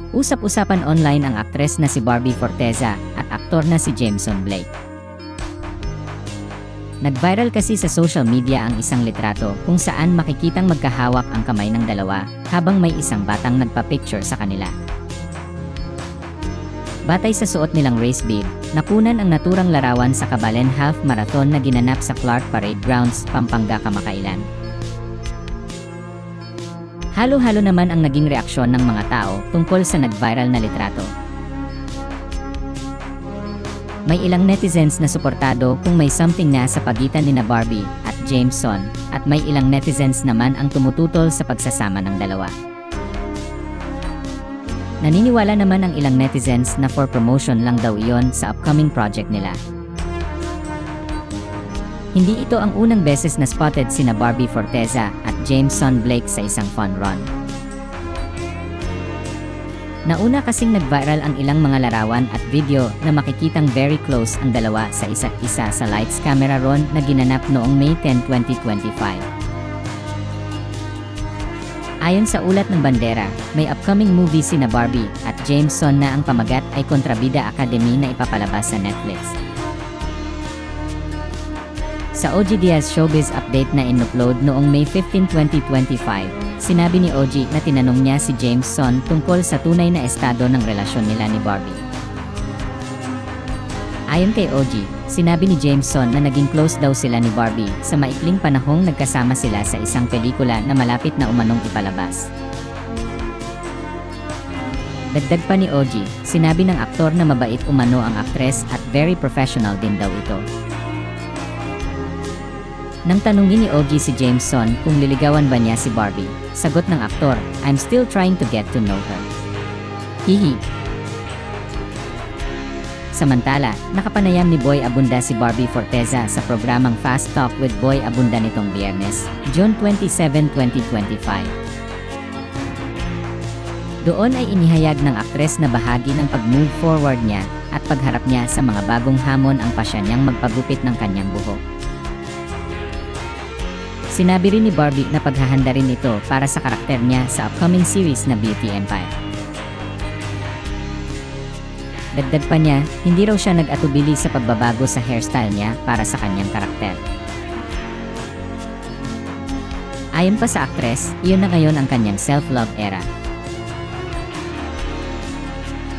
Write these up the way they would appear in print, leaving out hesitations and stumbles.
Usap-usapan online ang aktres na si Barbie Forteza at aktor na si Jameson Blake. Nag-viral kasi sa social media ang isang litrato kung saan makikitang magkahawak ang kamay ng dalawa habang may isang batang nagpa-picture sa kanila. Batay sa suot nilang race bib, nakunan ang naturang larawan sa Kabalen Half Marathon na ginanap sa Clark Parade Grounds, Pampanga kamakailan. Halo-halo naman ang naging reaksyon ng mga tao tungkol sa nag-viral na litrato. May ilang netizens na suportado kung may something na sa pagitan ni Barbie at Jameson, at may ilang netizens naman ang tumututol sa pagsasama ng dalawa. Naniniwala naman ang ilang netizens na for promotion lang daw iyon sa upcoming project nila. Hindi ito ang unang beses na spotted sina Barbie Forteza at Jameson Blake sa isang fun run. Nauna kasing nag-viral ang ilang mga larawan at video na makikitang very close ang dalawa sa isa't isa sa lights camera run na ginanap noong May 10, 2025. Ayon sa ulat ng bandera, may upcoming movie sina Barbie at Jameson na ang pamagat ay Kontrabida Academy na ipapalabas sa Netflix. Sa OG Diaz Showbiz update na in-upload noong May 15, 2025, sinabi ni OG na tinanong niya si Jameson tungkol sa tunay na estado ng relasyon nila ni Barbie. Ayon kay OG, sinabi ni Jameson na naging close daw sila ni Barbie sa maikling panahong nagkasama sila sa isang pelikula na malapit na umanong ipalabas. Dagdag pa ni OG, sinabi ng aktor na mabait umano ang aktres at very professional din daw ito. Nang tanungin ni OG si Jameson kung liligawan ba niya si Barbie, sagot ng aktor, "I'm still trying to get to know her. Hihi." Samantala, nakapanayam ni Boy Abunda si Barbie Forteza sa programang Fast Talk with Boy Abunda nitong Biyernes, June 27, 2025. Doon ay inihayag ng aktres na bahagi ng pag-move forward niya at pagharap niya sa mga bagong hamon ang pasya niyang magpagupit ng kanyang buhok. Sinabi rin ni Barbie na paghahanda rin ito para sa karakter niya sa upcoming series na Beauty Empire. Dagdag pa niya, hindi raw siya nag-atubili sa pagbabago sa hairstyle niya para sa kanyang karakter. Ayon pa sa aktres, iyon na ngayon ang kanyang self-love era.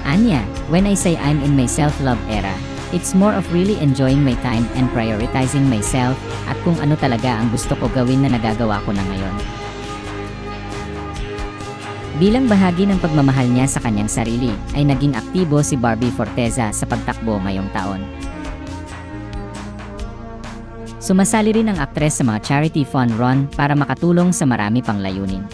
Anya, when I say I'm in my self-love era, it's more of really enjoying my time and prioritizing myself at kung ano talaga ang gusto ko gawin na nagagawa ko na ngayon. Bilang bahagi ng pagmamahal niya sa kanyang sarili, ay naging aktibo si Barbie Forteza sa pagtakbo ngayong taon. Sumasali rin ang aktres sa mga charity fun run para makatulong sa marami pang layunin.